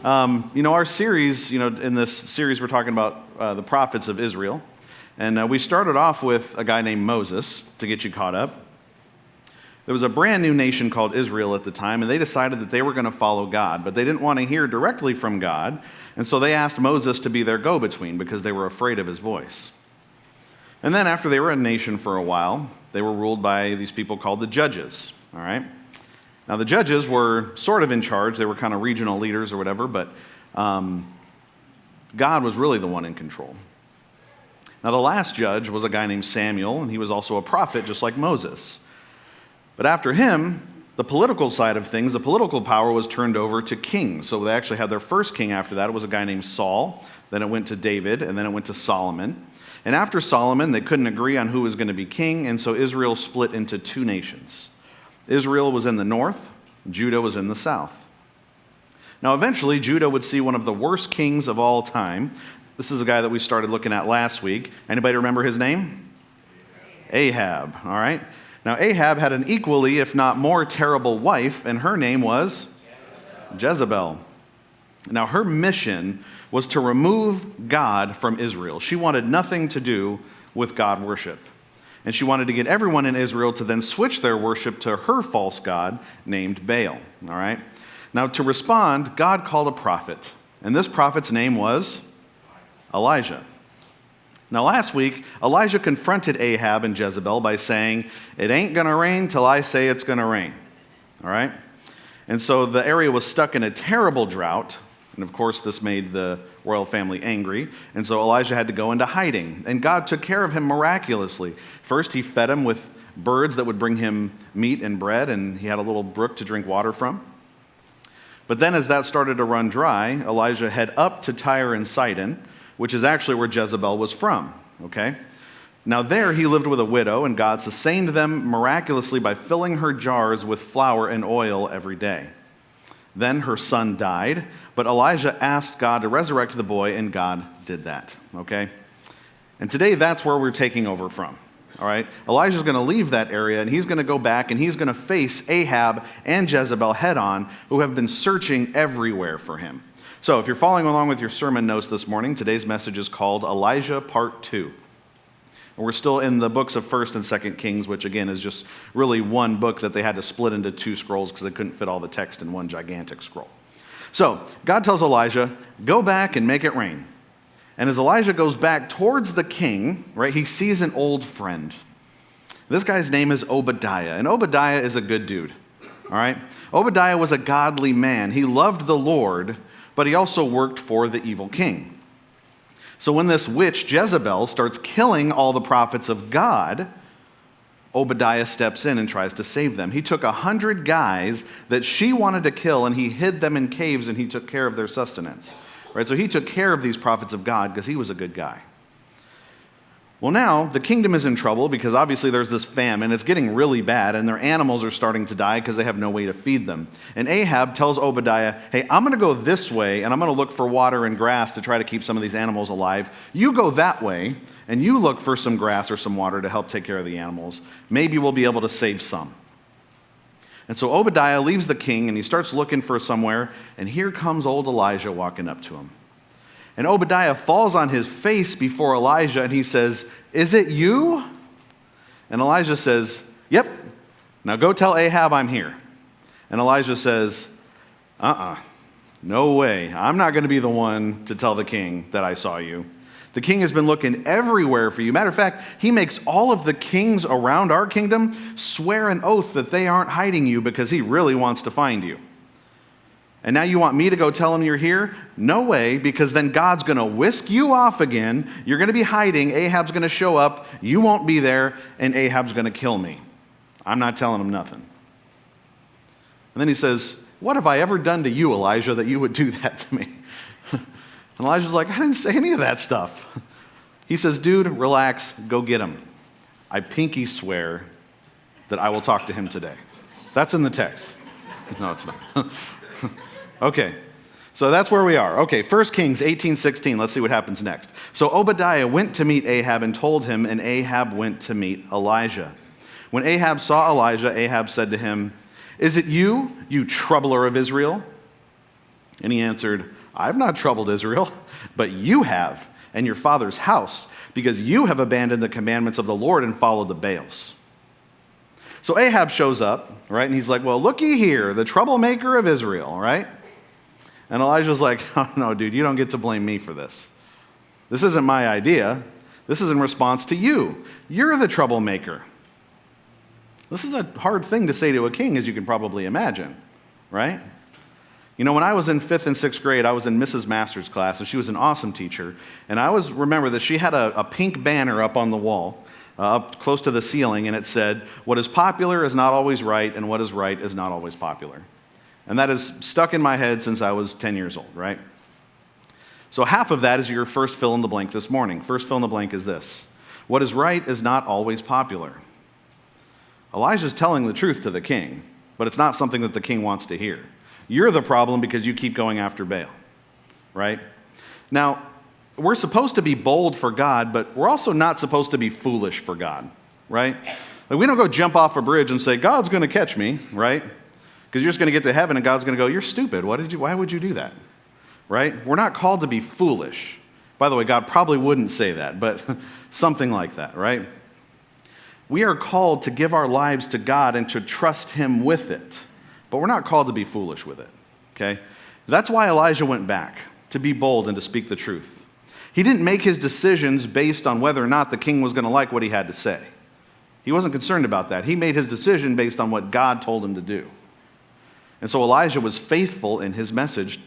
Our series, in this series we're talking about the prophets of Israel. And we started off with a guy named Moses, to get you caught up. There was a brand new nation called Israel at the time, and they decided that they were going to follow God, but they didn't want to hear directly from God, and so they asked Moses to be their go-between because they were afraid of his voice. And then after they were a nation for a while, they were ruled by these people called the judges, all right? Now, the judges were sort of in charge. They were kind of regional leaders or whatever, but God was really the one in control. Now, the last judge was a guy named Samuel, and he was also a prophet, just like Moses. But after him, the political side of things, the political power was turned over to kings. So they actually had their first king after that. It was a guy named Saul. Then it went to David, and then it went to Solomon. And after Solomon, they couldn't agree on who was going to be king, and so Israel split into two nations. Israel was in the north, Judah was in the south. Now, eventually, Judah would see one of the worst kings of all time. This is a guy that we started looking at last week. Anybody remember his name? Ahab, all right? Now, Ahab had an equally, if not more, terrible wife, and her name was Jezebel. Now, her mission was to remove God from Israel. She wanted nothing to do with God worship. And she wanted to get everyone in Israel to then switch their worship to her false god named Baal, all right? Now, to respond, God called a prophet, and this prophet's name was Elijah. Now, last week, Elijah confronted Ahab and Jezebel by saying, "It ain't going to rain till I say it's going to rain," all right? And so the area was stuck in a terrible drought. And of course, this made the royal family angry. And so Elijah had to go into hiding. And God took care of him miraculously. First, he fed him with birds that would bring him meat and bread, and he had a little brook to drink water from. But then as that started to run dry, Elijah head up to Tyre and Sidon, which is actually where Jezebel was from, okay? Now there he lived with a widow, and God sustained them miraculously by filling her jars with flour and oil every day. Then her son died, but Elijah asked God to resurrect the boy, and God did that, okay? And today, that's where we're taking over from, all right? Elijah's going to leave that area, and he's going to go back, and he's going to face Ahab and Jezebel head-on, who have been searching everywhere for him. So if you're following along with your sermon notes this morning, today's message is called Elijah Part 2. And we're still in the books of 1st and 2nd Kings, which again is just really one book that they had to split into two scrolls because they couldn't fit all the text in one gigantic scroll. So God tells Elijah, go back and make it rain. And as Elijah goes back towards the king, right, he sees an old friend. This guy's name is Obadiah, and Obadiah is a good dude, all right? Obadiah was a godly man. He loved the Lord, but he also worked for the evil king. So when this witch, Jezebel, starts killing all the prophets of God, Obadiah steps in and tries to save them. He took 100 guys that she wanted to kill, and he hid them in caves, and he took care of their sustenance. Right? So he took care of these prophets of God because he was a good guy. Well, now the kingdom is in trouble because obviously there's this famine. It's getting really bad, and their animals are starting to die because they have no way to feed them. And Ahab tells Obadiah, hey, I'm going to go this way, and I'm going to look for water and grass to try to keep some of these animals alive. You go that way, and you look for some grass or some water to help take care of the animals. Maybe we'll be able to save some. And so Obadiah leaves the king, and he starts looking for somewhere, and here comes old Elijah walking up to him. And Obadiah falls on his face before Elijah, and he says, is it you? And Elijah says, yep. Now go tell Ahab I'm here. And Elijah says, no way. I'm not going to be the one to tell the king that I saw you. The king has been looking everywhere for you. Matter of fact, he makes all of the kings around our kingdom swear an oath that they aren't hiding you because he really wants to find you. And now you want me to go tell him you're here? No way, because then God's going to whisk you off again. You're going to be hiding. Ahab's going to show up. You won't be there, and Ahab's going to kill me. I'm not telling him nothing. And then he says, what have I ever done to you, Elijah, that you would do that to me? And Elijah's like, I didn't say any of that stuff. He says, dude, relax, go get him. I pinky swear that I will talk to him today. That's in the text. No, it's not. Okay, so that's where we are. Okay, 1 Kings 18:16. Let's see what happens next. So Obadiah went to meet Ahab and told him, and Ahab went to meet Elijah. When Ahab saw Elijah, Ahab said to him, is it you, you troubler of Israel? And he answered, I have not troubled Israel, but you have, and your father's house, because you have abandoned the commandments of the Lord and followed the Baals. So Ahab shows up, right? And he's like, well, looky here, the troublemaker of Israel, right? And Elijah's like, oh, no, dude, you don't get to blame me for this. This isn't my idea. This is in response to you. You're the troublemaker. This is a hard thing to say to a king, as you can probably imagine, right? You know, when I was in 5th and 6th grade, I was in Mrs. Masters' class, and she was an awesome teacher. And I always remember that she had a pink banner up on the wall, up close to the ceiling, and it said, what is popular is not always right, and what is right is not always popular. And that has stuck in my head since I was 10 years old, right? So half of that is your first fill in the blank this morning. First fill in the blank is this. What is right is not always popular. Elijah's telling the truth to the king, but it's not something that the king wants to hear. You're the problem because you keep going after Baal, right? Now, we're supposed to be bold for God, but we're also not supposed to be foolish for God, right? Like, we don't go jump off a bridge and say, God's going to catch me, right? Because you're just going to get to heaven and God's going to go, you're stupid. Why would you do that? Right? We're not called to be foolish. By the way, God probably wouldn't say that, but something like that, right? We are called to give our lives to God and to trust Him with it, but we're not called to be foolish with it, okay? That's why Elijah went back, to be bold and to speak the truth. He didn't make his decisions based on whether or not the king was going to like what he had to say. He wasn't concerned about that. He made his decision based on what God told him to do. And so Elijah was faithful in his message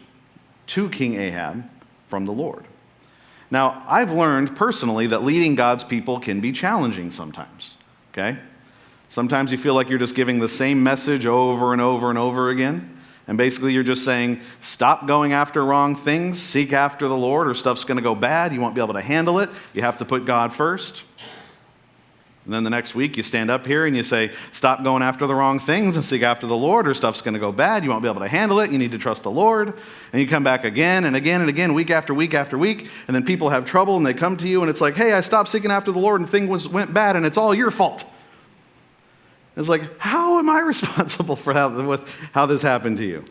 to King Ahab from the Lord. Now, I've learned personally that leading God's people can be challenging sometimes, okay? Sometimes you feel like you're just giving the same message over and over and over again, and basically you're just saying, stop going after wrong things, seek after the Lord, or stuff's going to go bad, you won't be able to handle it, you have to put God first. And then the next week you stand up here and you say, stop going after the wrong things and seek after the Lord, or stuff's going to go bad, you won't be able to handle it, you need to trust the Lord. And you come back again and again and again, week after week after week, and then people have trouble and they come to you and it's like, hey, I stopped seeking after the Lord and things went bad and it's all your fault. It's like, how am I responsible for how this happened to you?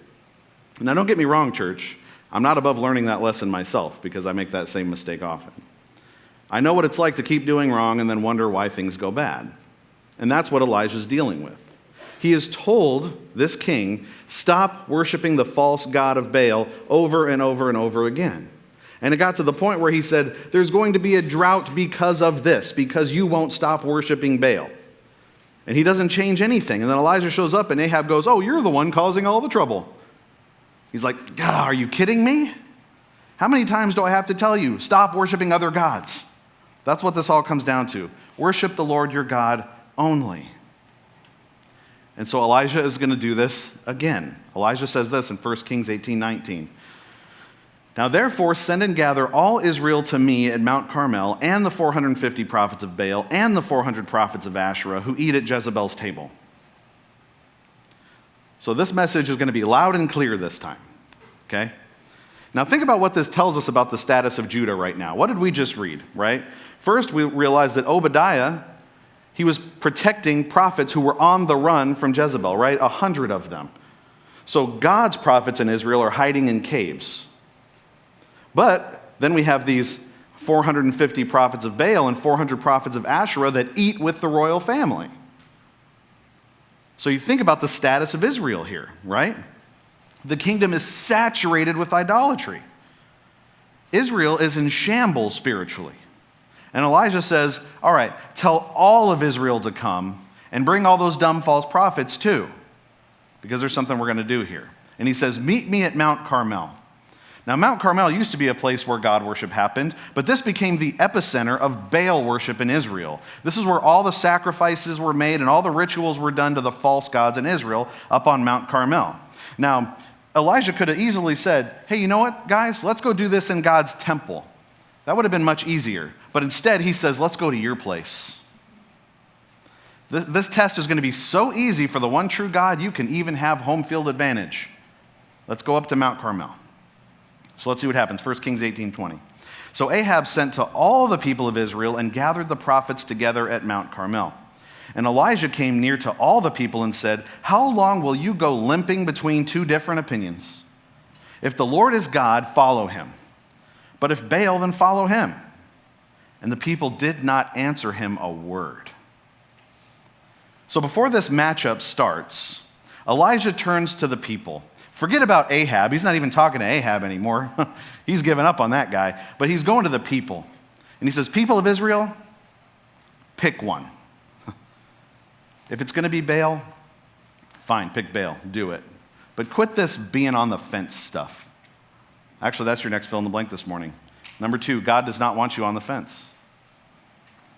Now, don't get me wrong, church. I'm not above learning that lesson myself because I make that same mistake often. I know what it's like to keep doing wrong and then wonder why things go bad. And that's what Elijah's dealing with. He has told this king, stop worshiping the false god of Baal over and over and over again. And it got to the point where he said, there's going to be a drought because of this, because you won't stop worshiping Baal. And he doesn't change anything. And then Elijah shows up and Ahab goes, oh, you're the one causing all the trouble. He's like, God, are you kidding me? How many times do I have to tell you, stop worshiping other gods? That's what this all comes down to. Worship the Lord your God only. And so Elijah is going to do this again. Elijah says this in 1 Kings 18:19. Now therefore send and gather all Israel to me at Mount Carmel, and the 450 prophets of Baal, and the 400 prophets of Asherah who eat at Jezebel's table. So this message is going to be loud and clear this time, okay? Now think about what this tells us about the status of Judah right now. What did we just read, right? First, we realized that Obadiah, he was protecting prophets who were on the run from Jezebel, right? 100 of them. So God's prophets in Israel are hiding in caves. But then we have these 450 prophets of Baal and 400 prophets of Asherah that eat with the royal family. So you think about the status of Israel here, right? The kingdom is saturated with idolatry. Israel is in shambles spiritually. And Elijah says, all right, tell all of Israel to come and bring all those dumb false prophets too, because there's something we're going to do here. And he says, meet me at Mount Carmel. Now, Mount Carmel used to be a place where God worship happened, but this became the epicenter of Baal worship in Israel. This is where all the sacrifices were made and all the rituals were done to the false gods in Israel up on Mount Carmel. Now, Elijah could have easily said, hey, you know what, guys? Let's go do this in God's temple. That would have been much easier. But instead, he says, let's go to your place. This test is going to be so easy for the one true God, you can even have home field advantage. Let's go up to Mount Carmel. So let's see what happens. 1 Kings 18:20. So Ahab sent to all the people of Israel and gathered the prophets together at Mount Carmel. And Elijah came near to all the people and said, how long will you go limping between two different opinions? If the Lord is God, follow him. But if Baal, then follow him." And the people did not answer him a word. So before this matchup starts, Elijah turns to the people. Forget about Ahab. He's not even talking to Ahab anymore. He's given up on that guy. But he's going to the people. And he says, "People of Israel, pick one. If it's going to be Baal, fine, pick Baal. Do it. But quit this being on the fence stuff." Actually, that's your next fill in the blank this morning. Number 2, God does not want you on the fence.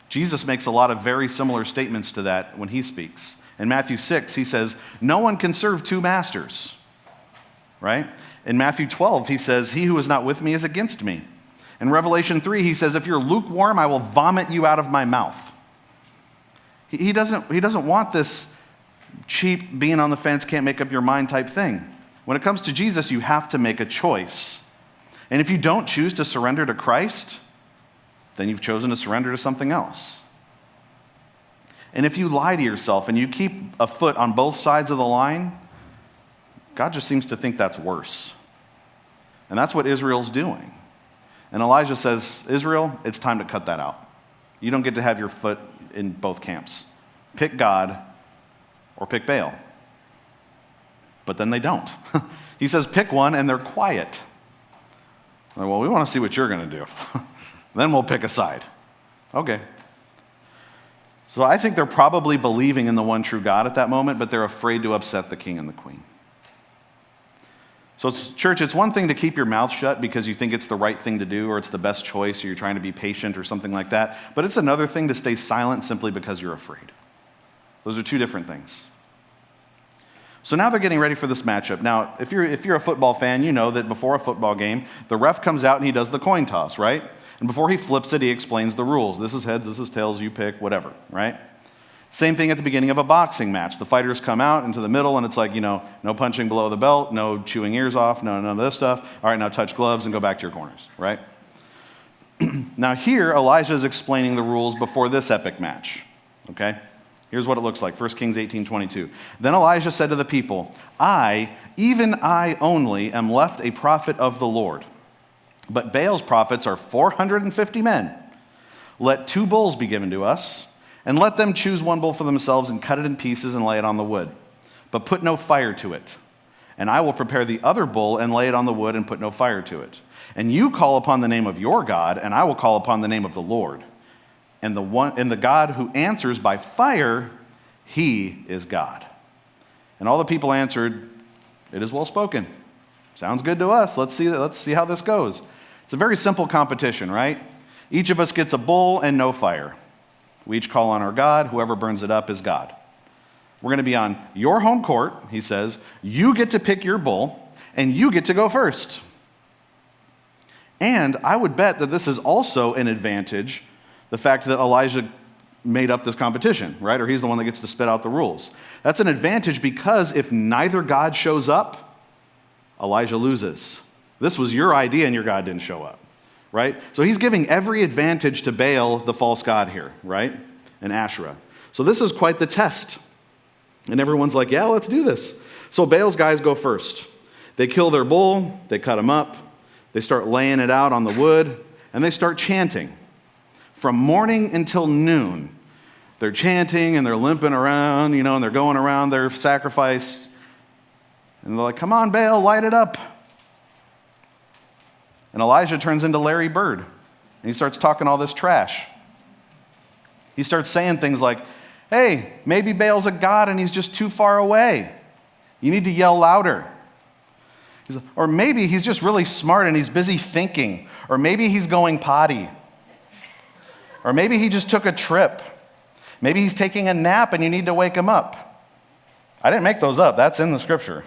Jesus makes a lot of very similar statements to that when he speaks. In Matthew 6, he says, "No one can serve 2 masters." Right? In Matthew 12, he says, "He who is not with me is against me." In Revelation 3, he says, "If you're lukewarm, I will vomit you out of my mouth." He doesn't want this cheap, being on the fence, can't make up your mind type thing. When it comes to Jesus, you have to make a choice. And if you don't choose to surrender to Christ, then you've chosen to surrender to something else. And if you lie to yourself and you keep a foot on both sides of the line, God just seems to think that's worse. And that's what Israel's doing. And Elijah says, "Israel, it's time to cut that out. You don't get to have your foot in both camps. Pick God or pick Baal." But then they don't. He says, "Pick one," and they're quiet. Like, "Well, we want to see what you're going to do. Then we'll pick a side." Okay. So I think they're probably believing in the one true God at that moment, but they're afraid to upset the king and the queen. So church, it's one thing to keep your mouth shut because you think it's the right thing to do or it's the best choice or you're trying to be patient or something like that. But it's another thing to stay silent simply because you're afraid. Those are 2 different things. So now they're getting ready for this matchup. Now, if you're a football fan, you know that before a football game, the ref comes out and he does the coin toss, right? And before he flips it, he explains the rules. This is heads, this is tails, you pick, whatever, right? Same thing at the beginning of a boxing match. The fighters come out into the middle, and it's like, no punching below the belt, no chewing ears off, none of this stuff. All right, now touch gloves and go back to your corners, right? Now here, Elijah is explaining the rules before this epic match, okay? Here's what it looks like, 1 Kings 18:22. "Then Elijah said to the people, I, even I only, am left a prophet of the Lord. But Baal's prophets are 450 men. Let 2 bulls be given to us, and let them choose 1 bull for themselves and cut it in pieces and lay it on the wood. But put no fire to it. And I will prepare the other bull and lay it on the wood and put no fire to it. And you call upon the name of your God, and I will call upon the name of the Lord. And the God who answers by fire, he is God." And all the people answered, "It is well spoken. Sounds good to us. Let's see how this goes." It's a very simple competition, right? Each of us gets a bull and no fire. We each call on our God. Whoever burns it up is God. We're going to be on your home court, he says. You get to pick your bull, and you get to go first. And I would bet that this is also an advantage, the fact that Elijah made up this competition, right? Or he's the one that gets to spit out the rules. That's an advantage because if neither God shows up, Elijah loses. This was your idea and your God didn't show up, right? So he's giving every advantage to Baal, the false god here, right? And Asherah. So this is quite the test. And everyone's like, yeah, let's do this. So Baal's guys go first. They kill their bull, they cut him up, they start laying it out on the wood, and they start chanting. From morning until noon, they're chanting and they're limping around, and they're going around their sacrifice. And they're like, come on, Baal, light it up. And Elijah turns into Larry Bird, and he starts talking all this trash. He starts saying things like, hey, maybe Baal's a god and he's just too far away. You need to yell louder. Or maybe he's just really smart and he's busy thinking. Or maybe he's going potty. Or maybe he just took a trip. Maybe he's taking a nap and you need to wake him up. I didn't make those up. That's in the scripture.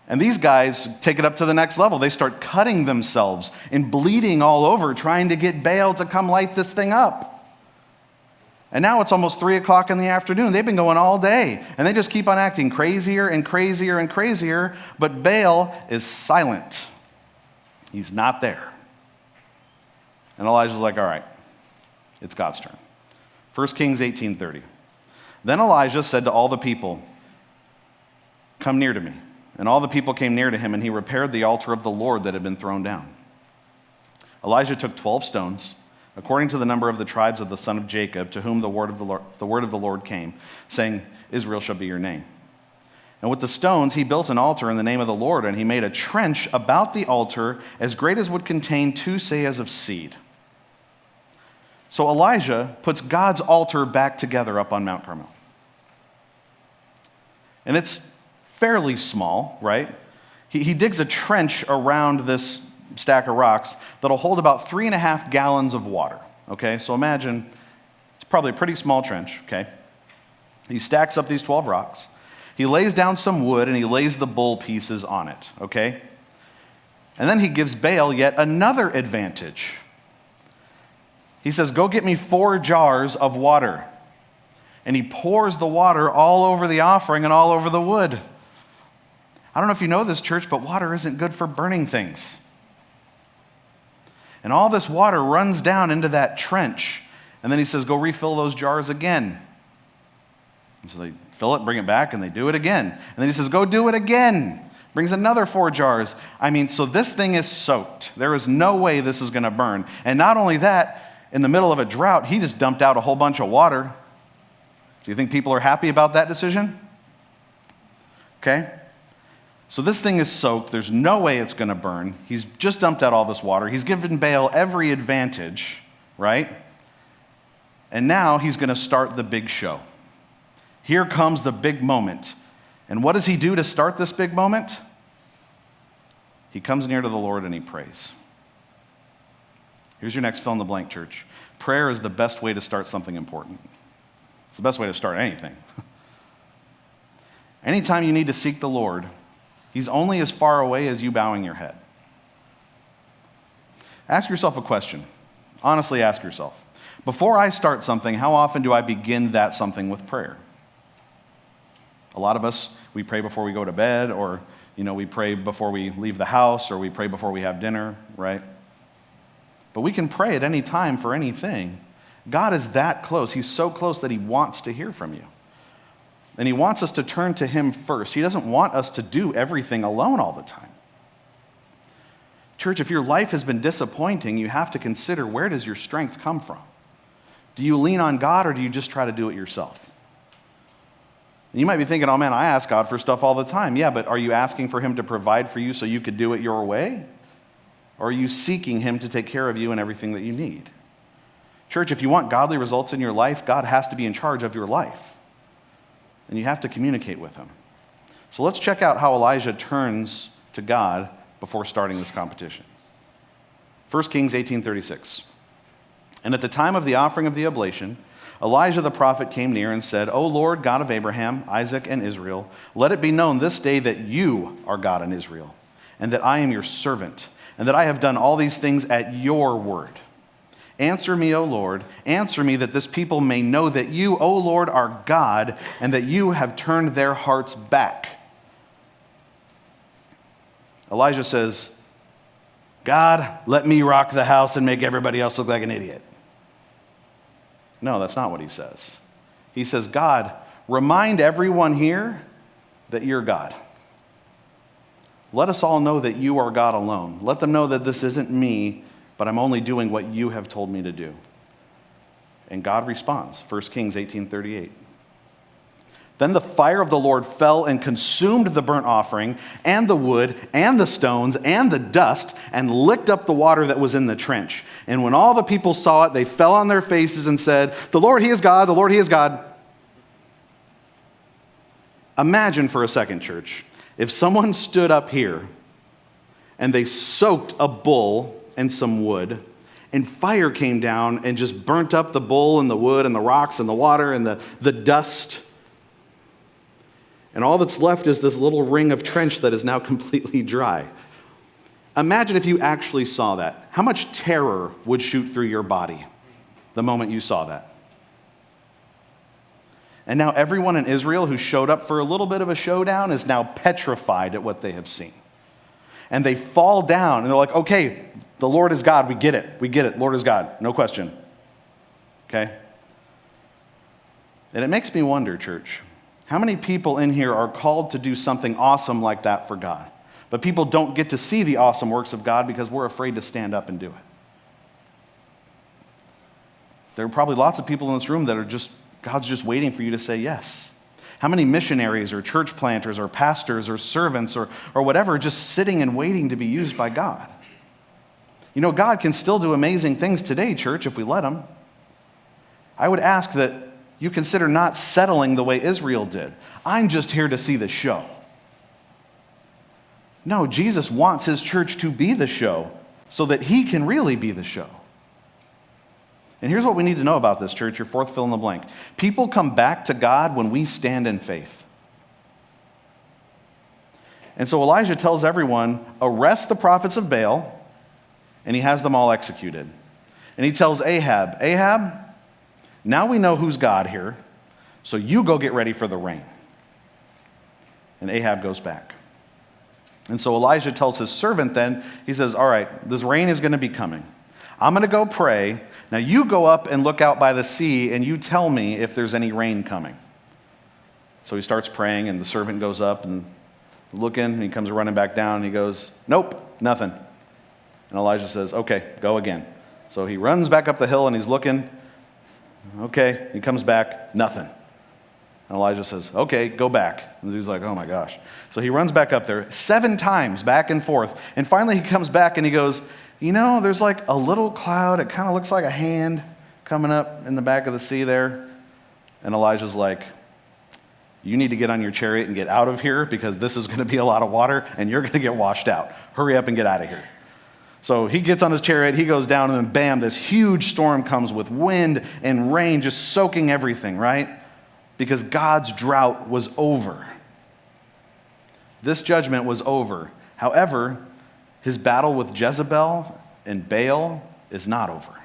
And these guys take it up to the next level. They start cutting themselves and bleeding all over, trying to get Baal to come light this thing up. And now it's almost 3 o'clock in the afternoon. They've been going all day. And they just keep on acting crazier and crazier and crazier. But Baal is silent. He's not there. And Elijah's like, all right, it's God's turn. 1 Kings 18:30. Then Elijah said to all the people, come near to me. And all the people came near to him, and he repaired the altar of the Lord that had been thrown down. Elijah took 12 stones, according to the number of the tribes of the son of Jacob, to whom the word of the Lord came, saying, Israel shall be your name. And with the stones he built an altar in the name of the Lord, and he made a trench about the altar as great as would contain 2 seahs of seed. So Elijah puts God's altar back together up on Mount Carmel. And it's fairly small, right? He digs a trench around this stack of rocks that'll hold about 3.5 gallons of water, okay? So imagine it's probably a pretty small trench, okay? He stacks up these 12 rocks. He lays down some wood, and he lays the bull pieces on it, okay? And then he gives Baal yet another advantage. He says, go get me 4 jars of water. And he pours the water all over the offering and all over the wood. I don't know if you know this, church, but water isn't good for burning things. And all this water runs down into that trench. And then he says, go refill those jars again. And so they fill it, bring it back, and they do it again. And then he says, go do it again. Brings another 4 jars. So this thing is soaked. There is no way this is going to burn. And not only that, in the middle of a drought, he just dumped out a whole bunch of water. Do you think people are happy about that decision? Okay. So this thing is soaked. There's no way it's going to burn. He's just dumped out all this water. He's given Baal every advantage, right? And now he's going to start the big show. Here comes the big moment. And what does he do to start this big moment? He comes near to the Lord and he prays. Here's your next fill in the blank, church. Prayer is the best way to start something important. It's the best way to start anything. Anytime you need to seek the Lord, he's only as far away as you bowing your head. Ask yourself a question. Honestly, ask yourself. Before I start something, how often do I begin that something with prayer? A lot of us, we pray before we go to bed, or we pray before we leave the house, or we pray before we have dinner, right? But we can pray at any time for anything. God is that close. He's so close that he wants to hear from you. And he wants us to turn to him first. He doesn't want us to do everything alone all the time. Church, if your life has been disappointing, you have to consider, where does your strength come from? Do you lean on God, or do you just try to do it yourself? And you might be thinking, oh man, I ask God for stuff all the time. Yeah, but are you asking for him to provide for you so you could do it your way? Or are you seeking him to take care of you and everything that you need? Church, if you want godly results in your life, God has to be in charge of your life. And you have to communicate with him. So let's check out how Elijah turns to God before starting this competition. 1 Kings 18:36. And at the time of the offering of the oblation, Elijah the prophet came near and said, O Lord, God of Abraham, Isaac, and Israel, let it be known this day that you are God in Israel, and that I am your servant, and that I have done all these things at your word. Answer me, O Lord, answer me, that this people may know that you, O Lord, are God, and that you have turned their hearts back. Elijah says, God, let me rock the house and make everybody else look like an idiot. No, that's not what he says. He says, God, remind everyone here that you're God. Let us all know that you are God alone. Let them know that this isn't me, but I'm only doing what you have told me to do. And God responds, 1 Kings 18:38. Then the fire of the Lord fell and consumed the burnt offering and the wood and the stones and the dust and licked up the water that was in the trench. And when all the people saw it, they fell on their faces and said, the Lord, he is God, the Lord, he is God. Imagine for a second, church, if someone stood up here and they soaked a bull and some wood, and fire came down and just burnt up the bull and the wood and the rocks and the water and the dust. And all that's left is this little ring of trench that is now completely dry. Imagine if you actually saw that. How much terror would shoot through your body the moment you saw that? And now everyone in Israel who showed up for a little bit of a showdown is now petrified at what they have seen. And they fall down and they're like, okay, the Lord is God. We get it. Lord is God. No question. Okay? And it makes me wonder, church, How many people in here are called to do something awesome like that for God? But people don't get to see the awesome works of God because we're afraid to stand up and do it. There are probably lots of people in this room that are God's just waiting for you to say yes. How many missionaries or church planters or pastors or servants or whatever are just sitting and waiting to be used by God? You know, God can still do amazing things today, church, if we let him. I would ask that you consider not settling the way Israel did. I'm just here to see the show. No, Jesus wants his church to be the show so that he can really be the show. And here's what we need to know about this, church, your fourth fill in the blank. People come back to God when we stand in faith. And so Elijah tells everyone, arrest the prophets of Baal, and he has them all executed. And he tells Ahab, now we know who's God here, so you go get ready for the rain. And Ahab goes back. And so Elijah tells his servant then, he says, all right, this rain is going to be coming. I'm going to go pray. Now you go up and look out by the sea, and you tell me if there's any rain coming. So he starts praying, and the servant goes up and looking, and he comes running back down, and he goes, nope, nothing. And Elijah says, okay, go again. So he runs back up the hill, and he's looking. Okay, he comes back, nothing. And Elijah says, okay, go back. And the dude's like, oh my gosh. So he runs back up there 7 times, back and forth. And finally he comes back and he goes, you know, there's like a little cloud. It kind of looks like a hand coming up in the back of the sea there. And Elijah's like, you need to get on your chariot and get out of here because this is going to be a lot of water and you're going to get washed out. Hurry up and get out of here. So he gets on his chariot, he goes down, and then bam, this huge storm comes with wind and rain just soaking everything, right? Because God's drought was over. This judgment was over. However, his battle with Jezebel and Baal is not over.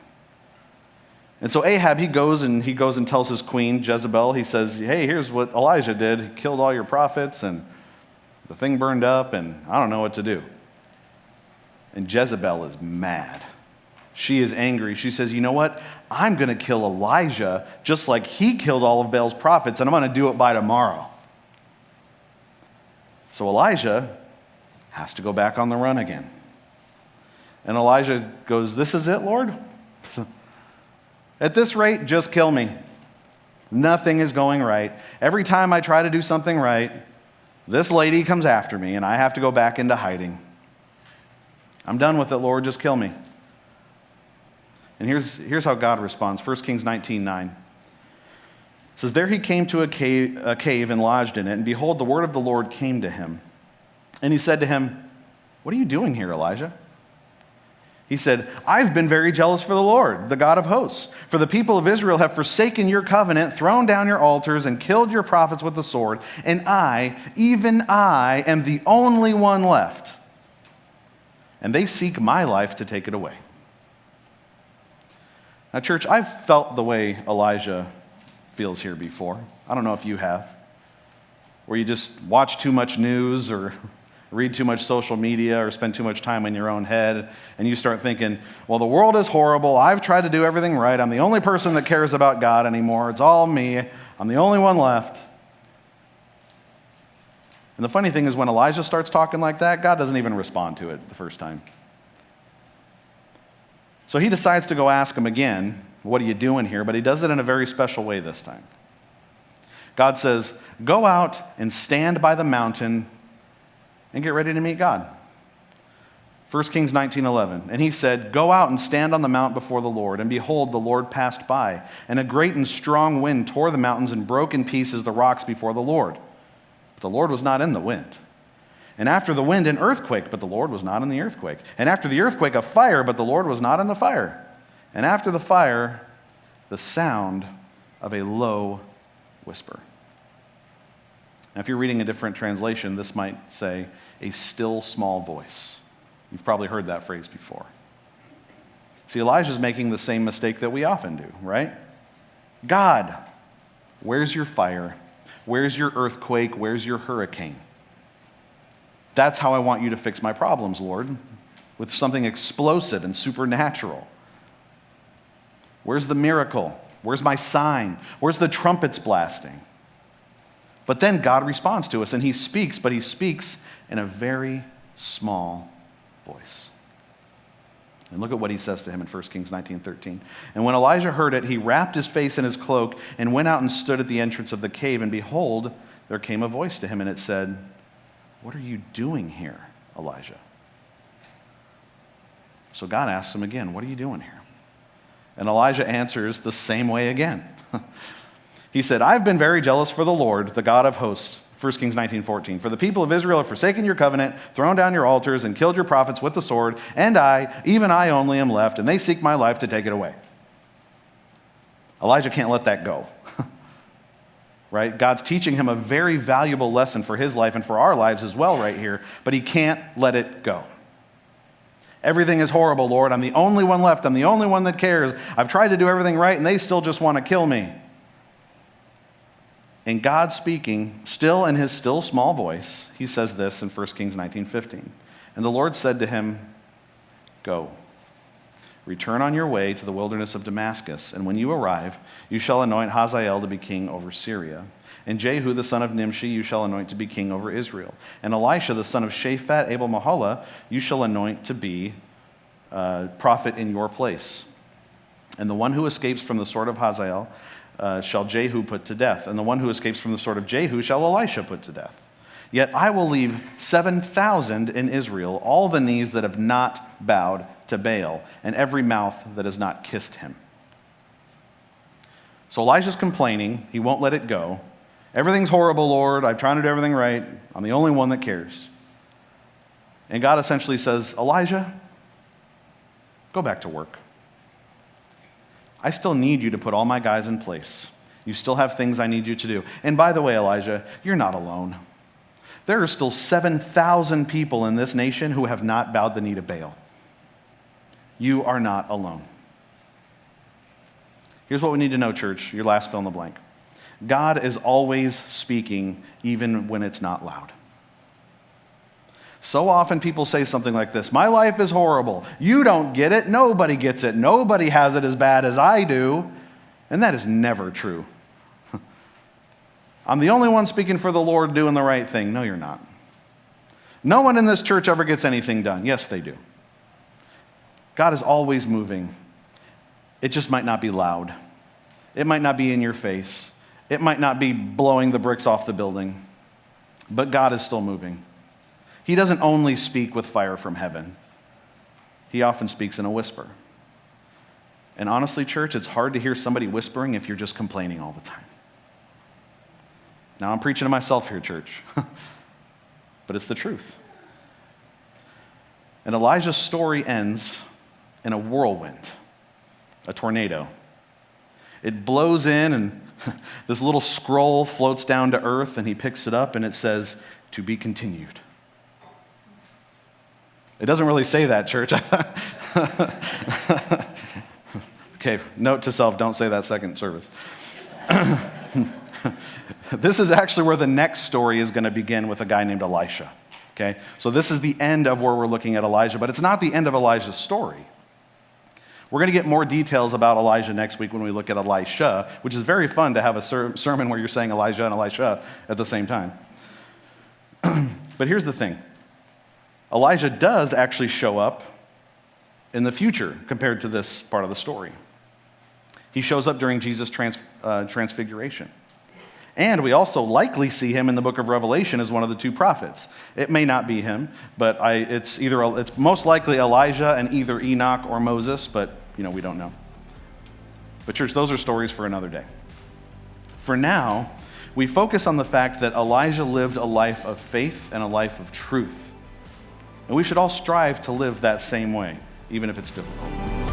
And so Ahab, he goes and tells his queen, Jezebel, he says, hey, here's what Elijah did. He killed all your prophets, and the thing burned up, and I don't know what to do. And Jezebel is mad. She is angry. She says, you know what? I'm going to kill Elijah just like he killed all of Baal's prophets, and I'm going to do it by tomorrow. So Elijah has to go back on the run again. And Elijah goes, this is it, Lord? At this rate, just kill me. Nothing is going right. Every time I try to do something right, this lady comes after me, and I have to go back into hiding. I'm done with it, Lord, just kill me. And here's how God responds. 1 Kings 19:9. It says, there he came to a cave and lodged in it, and behold, the word of the Lord came to him. And he said to him, what are you doing here, Elijah? He said, I've been very jealous for the Lord, the God of hosts. For the people of Israel have forsaken your covenant, thrown down your altars, and killed your prophets with the sword. And I, even I, am the only one left. And they seek my life to take it away. Now, church, I've felt the way Elijah feels here before. I don't know if you have. Where you just watch too much news or read too much social media or spend too much time in your own head, and you start thinking, well, the world is horrible. I've tried to do everything right. I'm the only person that cares about God anymore. It's all me. I'm the only one left. And the funny thing is when Elijah starts talking like that, God doesn't even respond to it the first time. So he decides to go ask him again, what are you doing here? But he does it in a very special way this time. God says, go out and stand by the mountain and get ready to meet God. 1 Kings 19:11. And he said, go out and stand on the mount before the Lord. And behold, the Lord passed by, and a great and strong wind tore the mountains and broke in pieces the rocks before the Lord. But the Lord was not in the wind. And after the wind, an earthquake, but the Lord was not in the earthquake. And after the earthquake, a fire, but the Lord was not in the fire. And after the fire, the sound of a low whisper. Now, if you're reading a different translation, this might say, a still small voice. You've probably heard that phrase before. See, Elijah's making the same mistake that we often do, right? God, where's your fire? Where's your earthquake? Where's your hurricane? That's how I want you to fix my problems, Lord, with something explosive and supernatural. Where's the miracle? Where's my sign? Where's the trumpets blasting? But then God responds to us, and he speaks, but he speaks in a very small voice. And look at what he says to him in 1 Kings 19:13. And when Elijah heard it, he wrapped his face in his cloak and went out and stood at the entrance of the cave. And behold, there came a voice to him, and it said, "What are you doing here, Elijah?" So God asks him again, "What are you doing here?" And Elijah answers the same way again. He said, "I've been very jealous for the Lord, the God of hosts." 1 Kings 19:14. "For the people of Israel have forsaken your covenant, thrown down your altars, and killed your prophets with the sword, and I, even I only am left, and they seek my life to take it away." Elijah can't let that go. Right? God's teaching him a very valuable lesson for his life and for our lives as well right here, but he can't let it go. "Everything is horrible, Lord. I'm the only one left. I'm the only one that cares. I've tried to do everything right, and they still just want to kill me." And God speaking, still in his still small voice, he says this in 1 Kings 19:15. "And the Lord said to him, 'Go, return on your way to the wilderness of Damascus, and when you arrive, you shall anoint Hazael to be king over Syria. And Jehu the son of Nimshi you shall anoint to be king over Israel. And Elisha the son of Shaphat Abel-Mahalah you shall anoint to be prophet in your place. And the one who escapes from the sword of Hazael shall Jehu put to death. And the one who escapes from the sword of Jehu shall Elisha put to death. Yet I will leave 7,000 in Israel, all the knees that have not bowed to Baal, and every mouth that has not kissed him.'" So Elijah's complaining. He won't let it go. "Everything's horrible, Lord. I'm trying to do everything right. I'm the only one that cares." And God essentially says, "Elijah, go back to work. I still need you to put all my guys in place. You still have things I need you to do. And by the way, Elijah, you're not alone. There are still 7,000 people in this nation who have not bowed the knee to Baal. You are not alone." Here's what we need to know, church. Your last fill in the blank. God is always speaking, even when it's not loud. So often people say something like this: "My life is horrible. You don't get it. Nobody gets it. Nobody has it as bad as I do." And that is never true. "I'm the only one speaking for the Lord doing the right thing." No, you're not. "No one in this church ever gets anything done." Yes, they do. God is always moving. It just might not be loud. It might not be in your face. It might not be blowing the bricks off the building. But God is still moving. He doesn't only speak with fire from heaven. He often speaks in a whisper. And honestly, church, it's hard to hear somebody whispering if you're just complaining all the time. Now I'm preaching to myself here, church. But it's the truth. And Elijah's story ends in a whirlwind, a tornado. It blows in, and this little scroll floats down to earth, and he picks it up, and it says, "To be continued." It doesn't really say that, church. Okay, note to self, don't say that second service. This is actually where the next story is going to begin, with a guy named Elisha. Okay, so this is the end of where we're looking at Elijah, but it's not the end of Elijah's story. We're going to get more details about Elijah next week when we look at Elisha, which is very fun to have a sermon where you're saying Elijah and Elisha at the same time. But here's the thing. Elijah does actually show up in the future compared to this part of the story. He shows up during Jesus' transfiguration. And we also likely see him in the book of Revelation as one of the two prophets. It may not be him, but it's most likely Elijah and either Enoch or Moses, but we don't know. But church, those are stories for another day. For now, we focus on the fact that Elijah lived a life of faith and a life of truth. And we should all strive to live that same way, even if it's difficult.